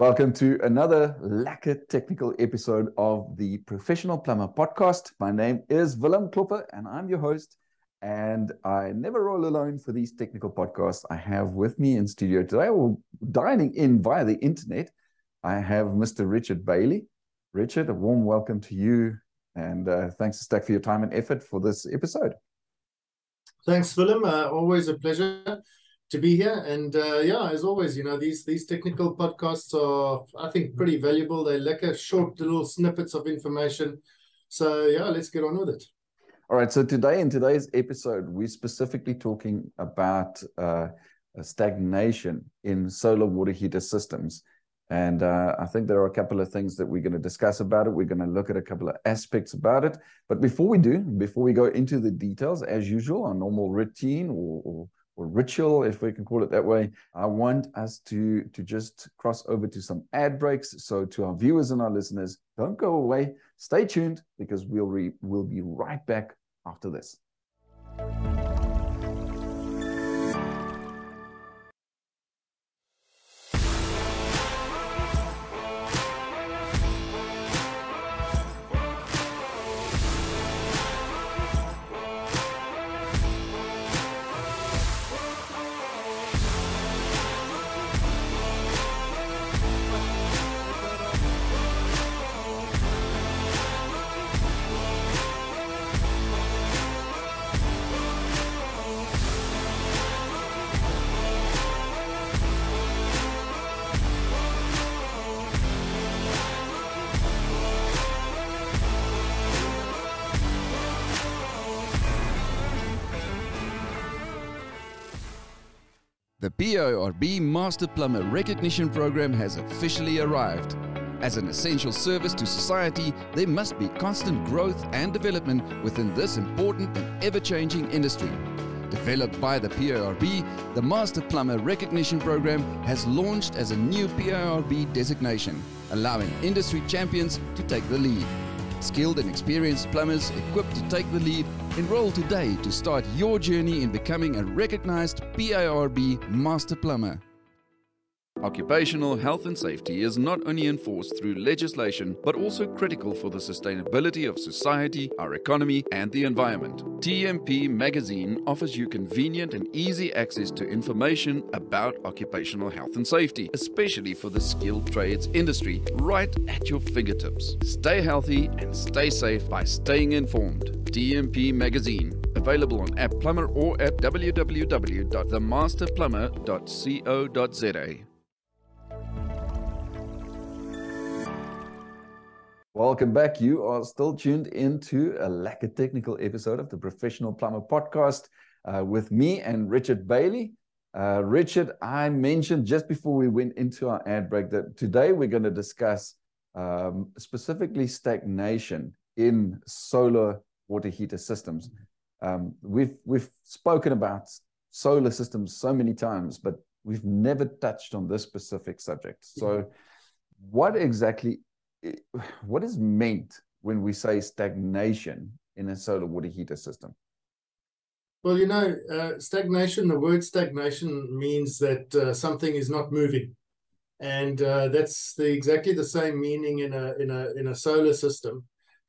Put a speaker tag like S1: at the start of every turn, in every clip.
S1: Welcome to another lekker technical episode of the Professional Plumber Podcast. My name is Willem and I'm your host. And I never roll alone for these technical podcasts. I have with me in studio today, or dialing in via the internet, I have Mr. Richard Bailey. Richard, a warm welcome to you. And thanks to Stack for your time and effort for this episode.
S2: Thanks, Willem. Always a pleasure to be here. And as always, these technical podcasts are, I think, pretty valuable. They're lekker short little snippets of information. So let's get on with it.
S1: All right. So today, in today's episode, we're specifically talking about stagnation in solar water heater systems. And I think there are a couple of things that we're going to discuss about it. We're going to look at a couple of aspects about it. But before we go into the details, as usual, our normal routine or ritual, if we can call it that way, I want us to just cross over to some ad breaks. So to our viewers and our listeners, don't go away. Stay tuned because we'll be right back after this.
S3: The Pirb Master Plumber Recognition Program has officially arrived. As an essential service to society, there must be constant growth and development within this important and ever-changing industry. Developed by the Pirb, the Master Plumber Recognition Program has launched as a new Pirb designation, allowing industry champions to take the lead. Skilled and experienced plumbers equipped to take the lead, enroll today to start your journey in becoming a recognized Pirb Master Plumber. Occupational health and safety is not only enforced through legislation, but also critical for the sustainability of society, our economy, and the environment. TMP Magazine offers you convenient and easy access to information about occupational health and safety, especially for the skilled trades industry, right at your fingertips. Stay healthy and stay safe by staying informed. TMP Magazine, available on App Plumber or at www.themasterplumber.co.za.
S1: Welcome back. You are still tuned into a lekker technical episode of the Professional Plumber Podcast with me and Richard Bailey. Richard, I mentioned just before we went into our ad break that today we're going to discuss specifically stagnation in solar water heater systems. We've spoken about solar systems so many times, but we've never touched on this specific subject. So what is meant when we say stagnation in a solar water heater system?
S2: Well, stagnation, the word stagnation means that something is not moving. And that's exactly the same meaning in a solar system.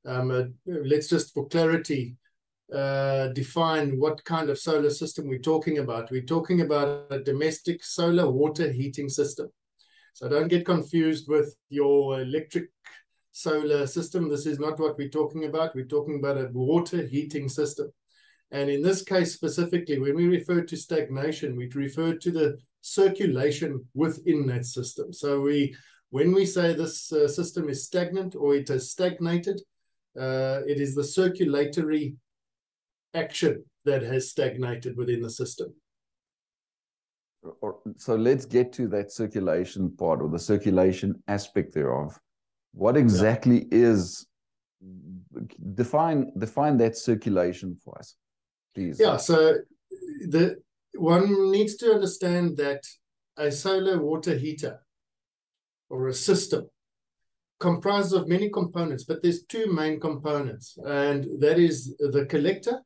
S2: Let's just, for clarity, define what kind of solar system we're talking about. We're talking about a domestic solar water heating system. So don't get confused with your electric solar system. This is not what we're talking about. We're talking about a water heating system. And in this case specifically, when we refer to stagnation, we refer to the circulation within that system. So when we say this system is stagnant or it has stagnated, it is the circulatory action that has stagnated within the system.
S1: So let's get to that circulation part, or the circulation aspect thereof. What exactly is, define that circulation for us, please.
S2: Yeah, so one needs to understand that a solar water heater or a system comprises of many components, but there's two main components, and that is the collector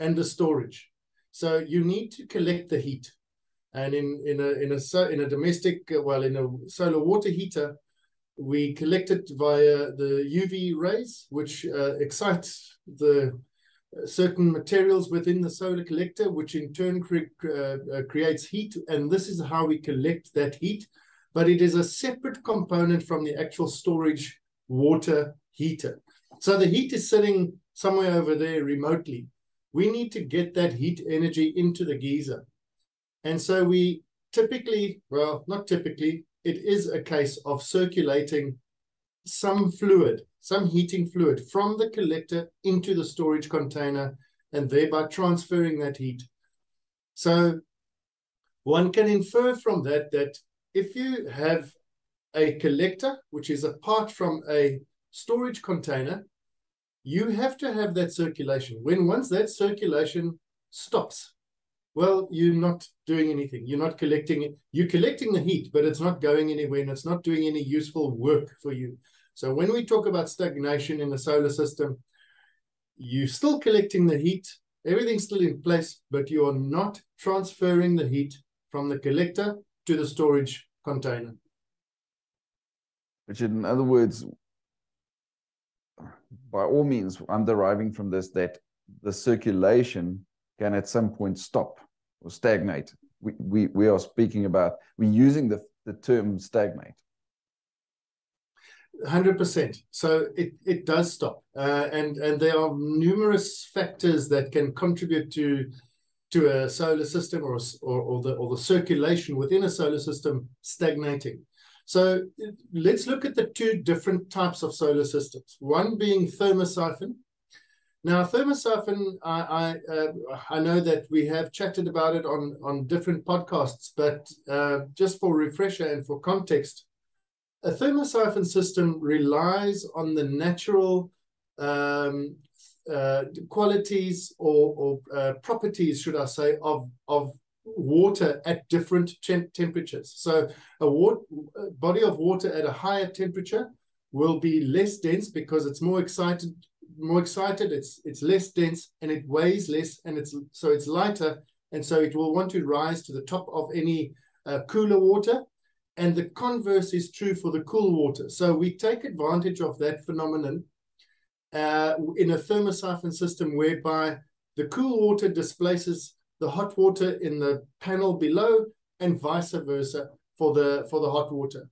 S2: and the storage. So you need to collect the heat. And in a domestic, in a solar water heater, we collect it via the UV rays, which excites the certain materials within the solar collector, which in turn creates heat. And this is how we collect that heat. But it is a separate component from the actual storage water heater. So the heat is sitting somewhere over there remotely. We need to get that heat energy into the geyser. And so we typically, well, not typically, it is a case of circulating some fluid, some heating fluid from the collector into the storage container and thereby transferring that heat. So one can infer from that that if you have a collector, which is apart from a storage container, you have to have that circulation. Once that circulation stops, well, you're not doing anything. You're not collecting it. You're collecting the heat, but it's not going anywhere and it's not doing any useful work for you. So when we talk about stagnation in the solar system, you're still collecting the heat. Everything's still in place, but you are not transferring the heat from the collector to the storage container.
S1: Richard, in other words, by all means, I'm deriving from this that the circulation can at some point stop or stagnate. We are speaking about, we're using the term stagnate.
S2: 100%. So it does stop. And there are numerous factors that can contribute to a solar system or the circulation within a solar system stagnating. So let's look at the two different types of solar systems. One being thermosiphon. Now, thermosiphon, I know that we have chatted about it on different podcasts, but just for refresher and for context, a thermosiphon system relies on the natural qualities or properties, should I say, of water at different temperatures. So a body of water at a higher temperature will be less dense because it's more excited, it's less dense, and it weighs less, and it's lighter, and so it will want to rise to the top of any cooler water. And the converse is true for the cool water. So we take advantage of that phenomenon in a thermosiphon system whereby the cool water displaces the hot water in the panel below and vice versa for the hot water.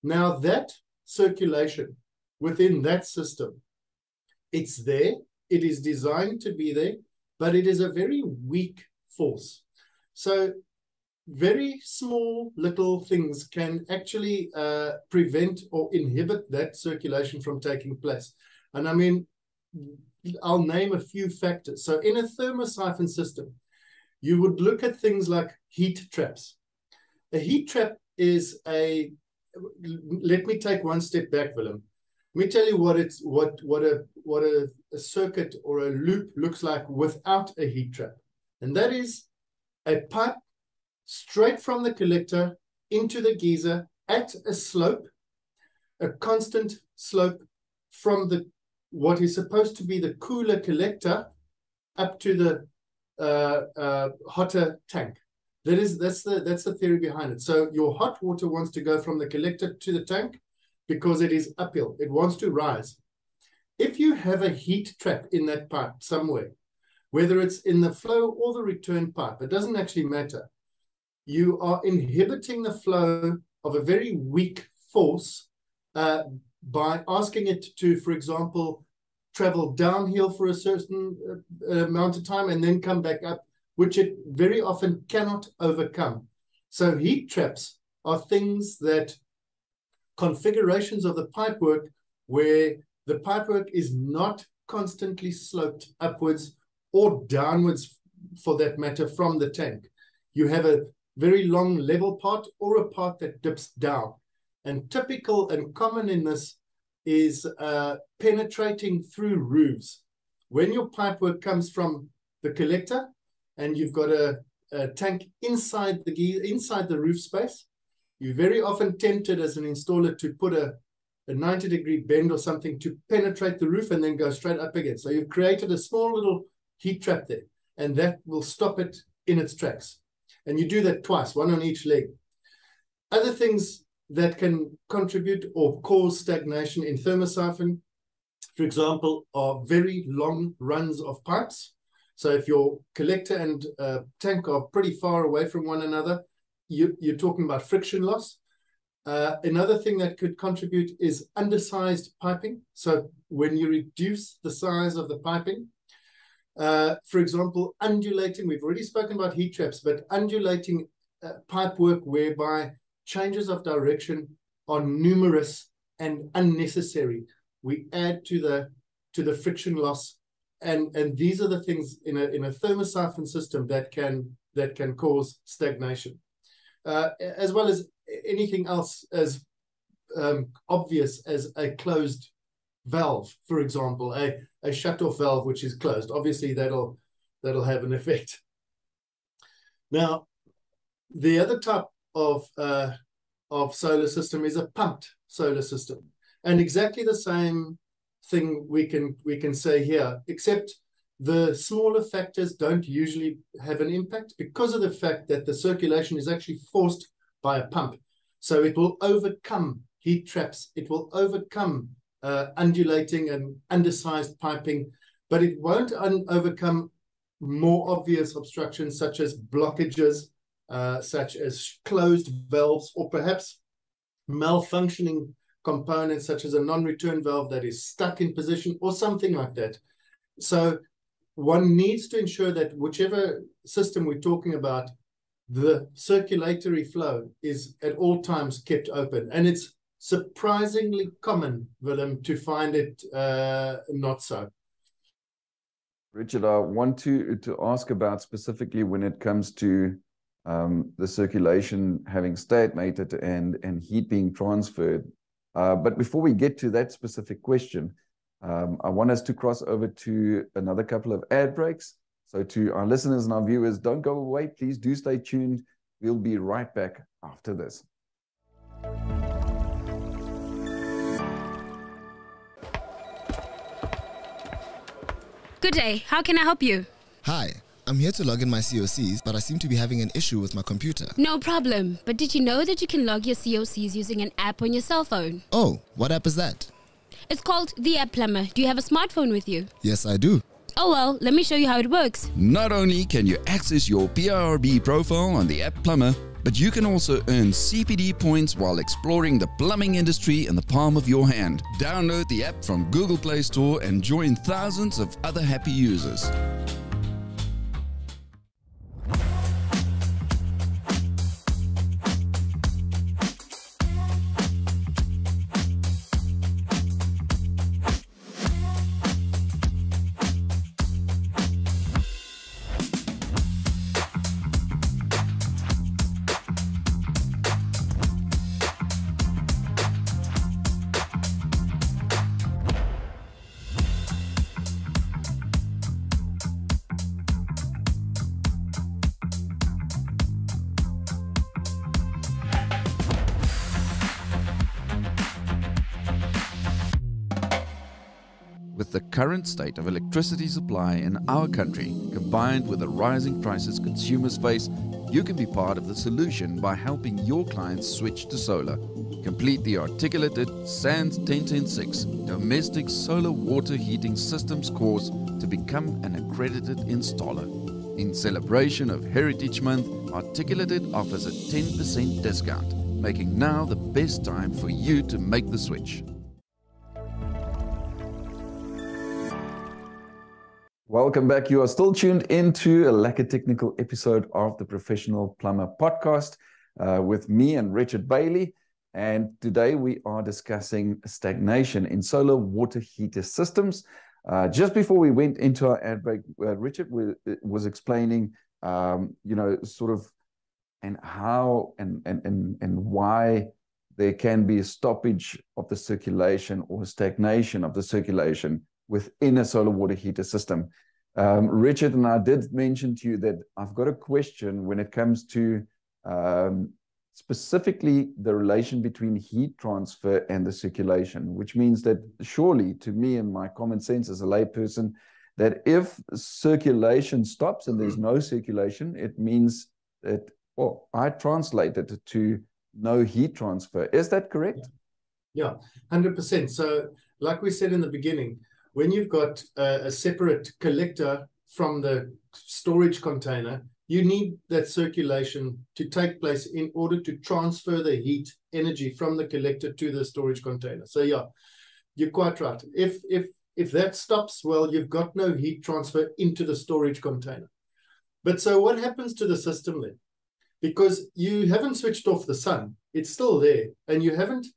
S2: Now that circulation within that system, it's there, it is designed to be there, but it is a very weak force. So very small little things can actually prevent or inhibit that circulation from taking place. And I mean, I'll name a few factors. So in a thermosiphon system, you would look at things like heat traps. A heat trap is let me take one step back, Willem. Let me tell you what a circuit or a loop looks like without a heat trap. And that is a pipe straight from the collector into the geyser at a slope, a constant slope from what is supposed to be the cooler collector up to the hotter tank. That's the theory behind it. So your hot water wants to go from the collector to the tank because it is uphill. It wants to rise. If you have a heat trap in that pipe somewhere, whether it's in the flow or the return pipe, it doesn't actually matter. You are inhibiting the flow of a very weak force by asking it to, for example, travel downhill for a certain amount of time and then come back up, which it very often cannot overcome. So heat traps are things that configurations of the pipework where the pipework is not constantly sloped upwards or downwards, for that matter, from the tank. You have a very long level part or a part that dips down. And typical and common in this is penetrating through roofs. When your pipework comes from the collector and you've got a tank inside the roof space, you're very often tempted as an installer to put a 90-degree bend or something to penetrate the roof and then go straight up again. So you've created a small little heat trap there, and that will stop it in its tracks. And you do that twice, one on each leg. Other things that can contribute or cause stagnation in thermosiphon, for example, are very long runs of pipes. So if your collector and tank are pretty far away from one another, you're talking about friction loss. Another thing that could contribute is undersized piping. So when you reduce the size of the piping, for example, undulating, we've already spoken about heat traps, but undulating pipe work whereby changes of direction are numerous and unnecessary. We add to the friction loss, and these are the things in a thermosiphon system that can cause stagnation, as well as anything else as obvious as a closed valve, for example, a shut-off valve which is closed. Obviously, that'll have an effect. Now, the other type of solar system is a pumped solar system, and exactly the same thing we can say here, except the smaller factors don't usually have an impact because of the fact that the circulation is actually forced by a pump. So it will overcome heat traps, it will overcome undulating and undersized piping, but it won't overcome more obvious obstructions such as blockages, such as closed valves, or perhaps malfunctioning components such as a non-return valve that is stuck in position or something like that. So one needs to ensure that whichever system we're talking about, the circulatory flow is at all times kept open. And it's surprisingly common, Willem, to find it not so.
S1: Richard, I want to ask about specifically when it comes to the circulation having stagnated and heat being transferred. But before we get to that specific question, I want us to cross over to another couple of ad breaks. So to our listeners and our viewers, don't go away. Please do stay tuned. We'll be right back after this.
S4: Good day. How can I help you?
S5: Hi, I'm here to log in my COCs, but I seem to be having an issue with my computer.
S4: No problem. But did you know that you can log your COCs using an app on your cell phone?
S5: Oh, what app is that?
S4: It's called the App Plumber. Do you have a smartphone with you?
S5: Yes, I do.
S4: Oh well, let me show you how it works.
S3: Not only can you access your PIRB profile on the App Plumber, but you can also earn CPD points while exploring the plumbing industry in the palm of your hand. Download the app from Google Play Store and join thousands of other happy users. With the current state of electricity supply in our country, combined with the rising prices consumers face, you can be part of the solution by helping your clients switch to solar. Complete the articulated SANS 10106 Domestic Solar Water Heating Systems course to become an accredited installer. In celebration of Heritage Month, Articulated offers a 10% discount, making now the best time for you to make the switch.
S1: Welcome back. You are still tuned into a Lacquer Technical episode of the Professional Plumber Podcast with me and Richard Bailey. And today we are discussing stagnation in solar water heater systems. Just before we went into our ad break, Richard was explaining, sort of and how and why there can be a stoppage of the circulation or stagnation of the circulation within a solar water heater system. Richard and I did mention to you that I've got a question when it comes to specifically the relation between heat transfer and the circulation, which means that surely, to me and my common sense as a layperson, that if circulation stops and there's no circulation, it means it, well, I translate it to no heat transfer. Is that correct?
S2: Yeah, 100%. So like we said in the beginning, when you've got a separate collector from the storage container, you need that circulation to take place in order to transfer the heat energy from the collector to the storage container. So yeah, you're quite right. If that stops, well, you've got no heat transfer into the storage container. But so what happens to the system then? Because you haven't switched off the sun, it's still there, and you haven't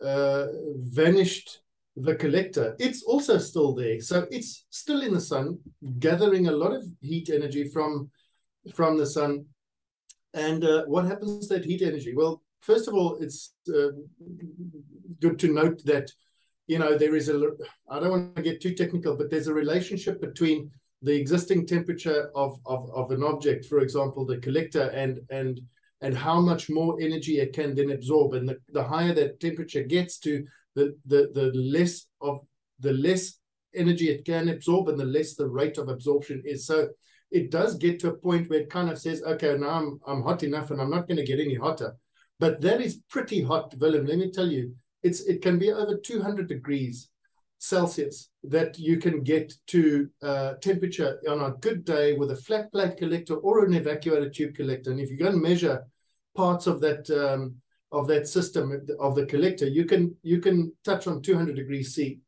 S2: vanished the collector, it's also still there. So it's still in the sun, gathering a lot of heat energy from the sun. And what happens to that heat energy? Well, first of all, it's good to note that, you know, there is I don't want to get too technical, but there's a relationship between the existing temperature of an object, for example, the collector, and how much more energy it can then absorb. And the higher that temperature gets to, the less energy it can absorb, and the less the rate of absorption is. So it does get to a point where it kind of says, okay, now I'm hot enough and I'm not going to get any hotter. But that is pretty hot, Willem. Let me tell you, it can be over 200 degrees Celsius that you can get to temperature on a good day with a flat plate collector or an evacuated tube collector. And if you go and measure parts of that system of the collector, you can touch on 200 degrees C.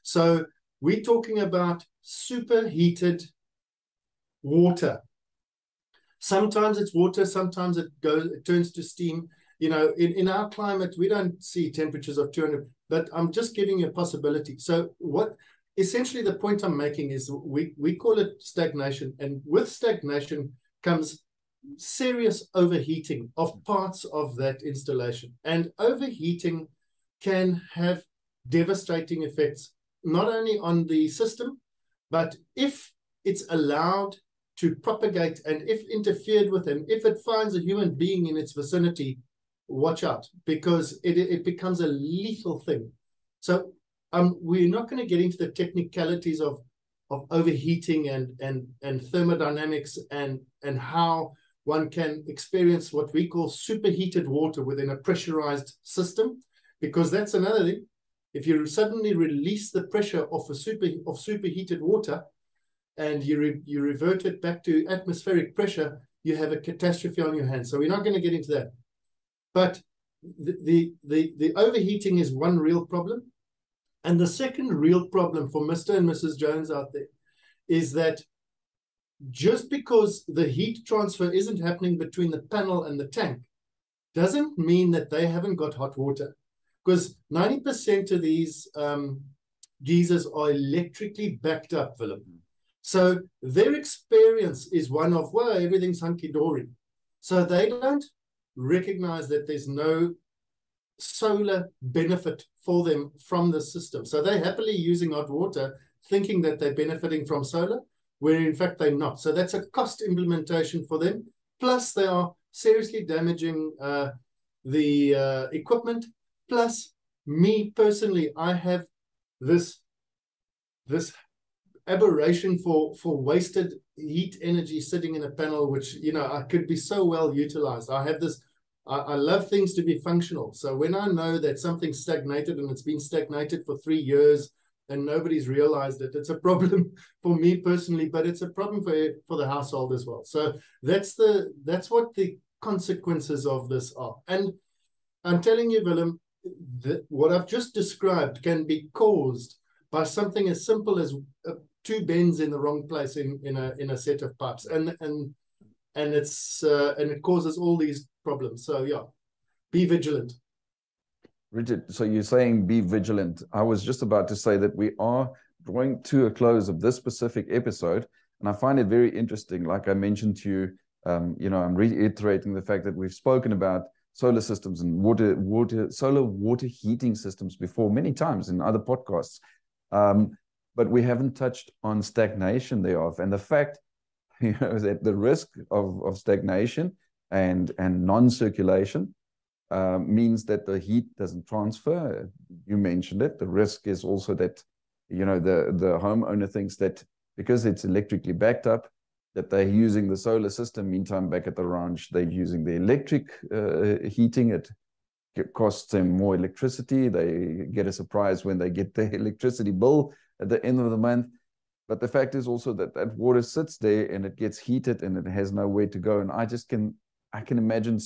S2: So we're talking about superheated water. Sometimes it's water, sometimes it turns to steam. You know, in our climate, we don't see temperatures of 200, but I'm just giving you a possibility. So essentially the point I'm making is we call it stagnation, and with stagnation comes serious overheating of parts of that installation. And overheating can have devastating effects, not only on the system, but if it's allowed to propagate and if interfered with, and if it finds a human being in its vicinity, watch out, because it becomes a lethal thing. So we're not going to get into the technicalities of overheating and thermodynamics and how one can experience what we call superheated water within a pressurized system, because that's another thing. If you suddenly release the pressure of superheated water and you revert it back to atmospheric pressure, you have a catastrophe on your hands. So we're not going to get into that. But the overheating is one real problem. And the second real problem for Mr. and Mrs. Jones out there is that just because the heat transfer isn't happening between the panel and the tank doesn't mean that they haven't got hot water. Because 90% of these geysers are electrically backed up, Willem. So their experience is one of, well, everything's hunky-dory. So they don't recognize that there's no solar benefit for them from the system. So they're happily using hot water, thinking that they're benefiting from solar, where in fact they're not. So that's a cost implementation for them. Plus they are seriously damaging the equipment. Plus me personally, I have this aberration for wasted heat energy sitting in a panel, which, you know, I could be so well utilized. I have this, I love things to be functional. So when I know that something's stagnated and it's been stagnated for 3 years and nobody's realized it, it's a problem for me personally, but it's a problem for the household as well. So that's what the consequences of this are. And I'm telling you, Willem, that what I've just described can be caused by something as simple as 2 bends in the wrong place in a set of pipes, and it causes all these problems. So yeah, be vigilant.
S1: Richard, so you're saying be vigilant. I was just about to say that we are drawing to a close of this specific episode, and I find it very interesting. Like I mentioned to you, you know, I'm reiterating the fact that we've spoken about solar systems and solar water heating systems before many times in other podcasts. But we haven't touched on stagnation thereof, and the fact, you know, that the risk of stagnation and non-circulation means that the heat doesn't transfer. You mentioned it. The risk is also that, you know, the homeowner thinks that because it's electrically backed up, that they're using the solar system. Meantime, back at the ranch, they're using the electric heating. It costs them more electricity. They get a surprise when they get their electricity bill at the end of the month. But the fact is also that that water sits there and it gets heated and it has nowhere to go. And I can imagine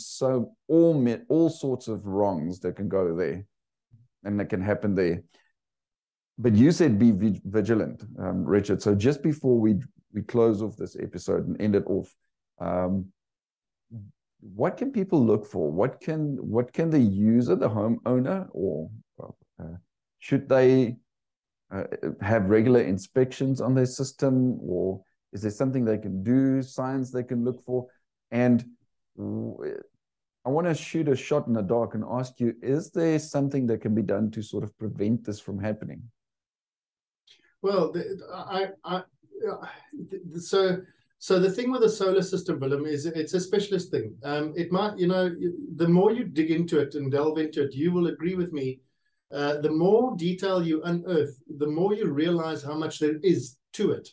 S1: all sorts of wrongs that can go there and that can happen there. But you said be vigilant, Richard. So just before we close off this episode and end it off, what can people look for? What can the user, the homeowner, or should they have regular inspections on their system, or is there something they can do, signs they can look for? And I want to shoot a shot in the dark and ask you, is there something that can be done to sort of prevent this from happening?
S2: Well, so the thing with the solar system, Willem, is it's a specialist thing. It might, the more you dig into it and delve into it, you will agree with me. The more detail you unearth, the more you realize how much there is to it.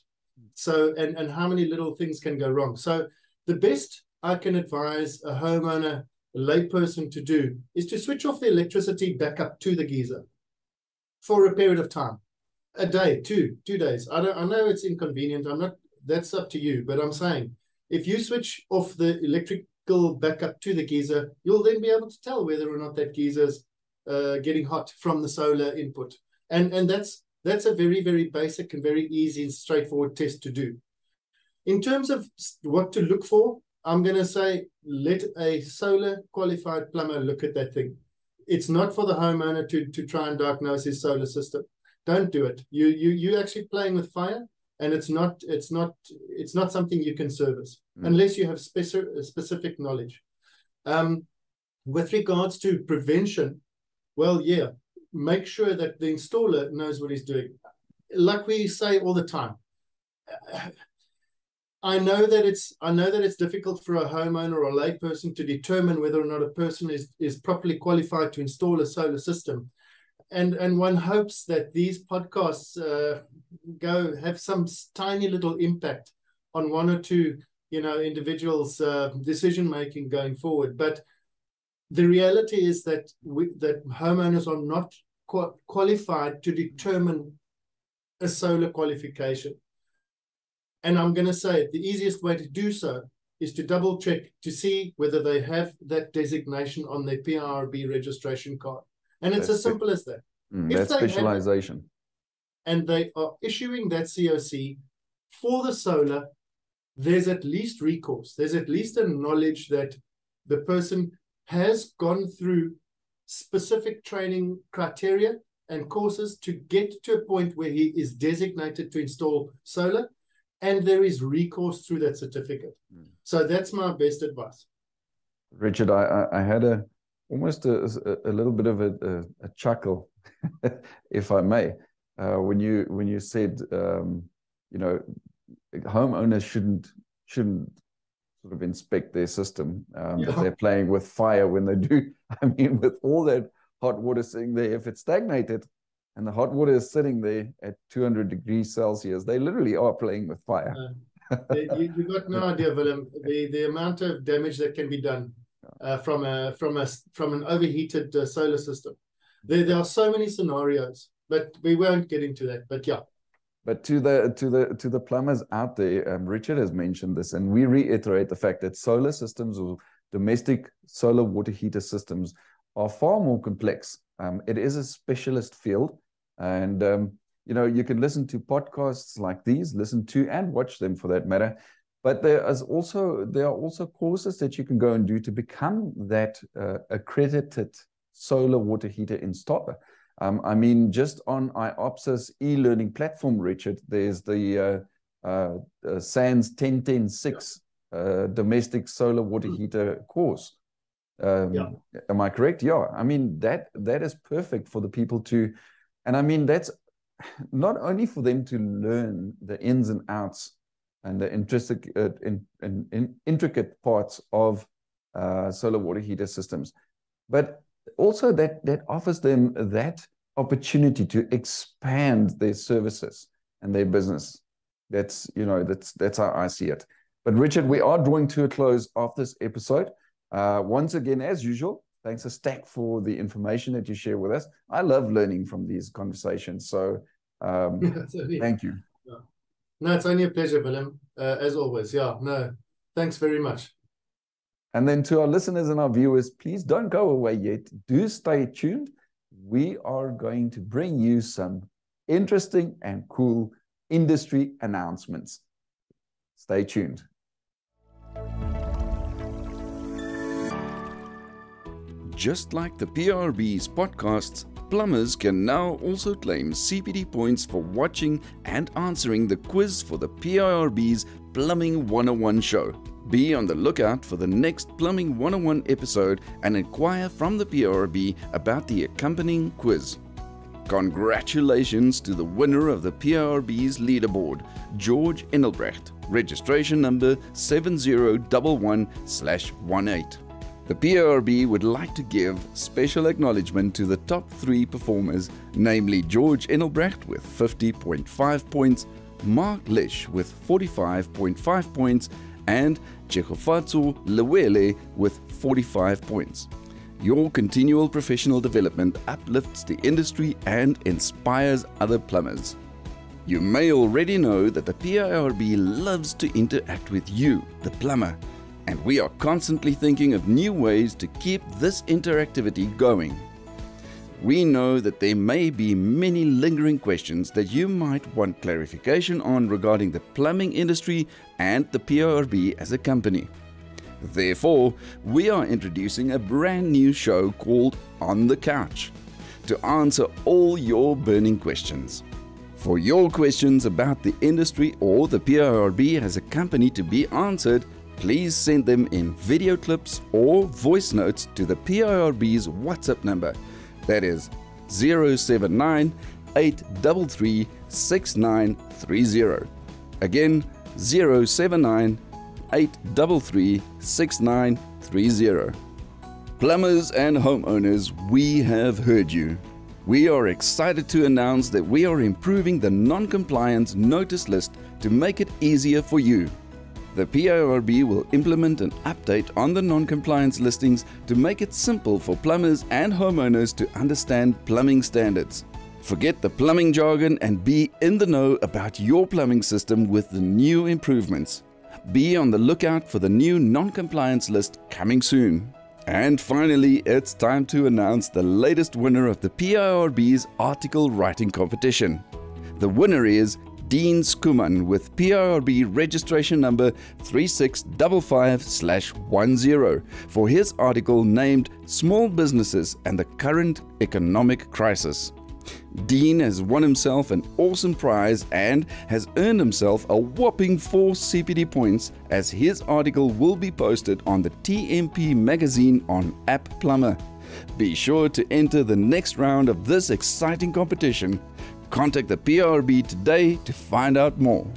S2: So, and how many little things can go wrong. So the best I can advise a homeowner, a layperson to do is to switch off the electricity back up to the geyser for a period of time. A day, 2 days. I know it's inconvenient. That's up to you. But I'm saying, if you switch off the electrical backup to the geyser, you'll then be able to tell whether or not that geyser's getting hot from the solar input. And that's a very, very basic and very easy and straightforward test to do. In terms of what to look for, I'm going to say, let a solar qualified plumber look at that thing. It's not for the homeowner to try and diagnose his solar system. Don't do it. You're actually playing with fire, and it's not something you can service unless you have specific knowledge. With regards to prevention, well, yeah, make sure that the installer knows what he's doing. Like we say all the time, I know that it's difficult for a homeowner or a layperson to determine whether or not a person is properly qualified to install a solar system. And one hopes that these podcasts have some tiny little impact on one or two, individuals' decision making going forward. But the reality is that that homeowners are not qualified to determine a solar qualification. And I'm going to say the easiest way to do so is to double check to see whether they have that designation on their PRB registration card. And it's as simple as that.
S1: That's specialization.
S2: And they are issuing that COC for the solar, there's at least recourse. There's at least a knowledge that the person has gone through specific training criteria and courses to get to a point where he is designated to install solar, and there is recourse through that certificate. So that's my best advice.
S1: Richard, I had almost a little bit of a chuckle, if I may, when you said, homeowners shouldn't sort of inspect their system, that they're playing with fire when they do. I mean, with all that hot water sitting there, if it's stagnated and the hot water is sitting there at 200 degrees Celsius, they literally are playing with fire.
S2: You've got no idea, Willem, the amount of damage that can be done from an overheated solar system. There are so many scenarios, but we won't get into that. But yeah.
S1: But to the plumbers out there, Richard has mentioned this, and we reiterate the fact that solar systems or domestic solar water heater systems are far more complex. It is a specialist field, and you can listen to podcasts like these, listen to and watch them for that matter. But there are also courses that you can go and do to become that accredited solar water heater installer. I mean, just on IOPSA's e-learning platform, Richard, there's the SANS 10.10.6 domestic solar water heater course. Am I correct? Yeah. I mean, that is perfect for the people to, and I mean, that's not only for them to learn the ins and outs and the intricate parts of solar water heater systems, but also that offers them that opportunity to expand their services and their business. That's how I see it. But Richard, we are drawing to a close of this episode. Once again, as usual, thanks a stack for the information that you share with us. I love learning from these conversations. So thank you.
S2: No, it's only a pleasure, Willem, as always. Yeah, no, thanks very much.
S1: And then to our listeners and our viewers, please don't go away yet. Do stay tuned. We are going to bring you some interesting and cool industry announcements. Stay tuned.
S3: Just like the PRB's podcasts, plumbers can now also claim CPD points for watching and answering the quiz for the PRB's Plumbing 101 show. Be on the lookout for the next Plumbing 101 episode and inquire from the PRB about the accompanying quiz. Congratulations to the winner of the PRB's leaderboard, George Engelbrecht, registration number 7011/18. The PRB would like to give special acknowledgement to the top 3 performers, namely George Engelbrecht with 50.5 points, Mark Lish with 45.5 points, and Chekofatso Lewele with 45 points. Your continual professional development uplifts the industry and inspires other plumbers. You may already know that the PIRB loves to interact with you, the plumber, and we are constantly thinking of new ways to keep this interactivity going. We know that there may be many lingering questions that you might want clarification on regarding the plumbing industry and the PIRB as a company. Therefore, we are introducing a brand new show called On the Couch to answer all your burning questions. For your questions about the industry or the PIRB as a company to be answered, please send them in video clips or voice notes to the PIRB's WhatsApp number. That is 079 833 6930. Again, 079 833 6930. Plumbers and homeowners, we have heard you. We are excited to announce that we are improving the non-compliance notice list to make it easier for you. The PIRB will implement an update on the non-compliance listings to make it simple for plumbers and homeowners to understand plumbing standards. Forget the plumbing jargon and be in the know about your plumbing system with the new improvements. Be on the lookout for the new non-compliance list coming soon. And finally, it's time to announce the latest winner of the PIRB's article writing competition. The winner is Dean Skuman with PIRB registration number 3655/10 for his article named Small Businesses and the Current Economic Crisis. Dean has won himself an awesome prize and has earned himself a whopping 4 CPD points, as his article will be posted on the TMP magazine on App Plumber. Be sure to enter the next round of this exciting competition. Contact the PIRB today to find out more.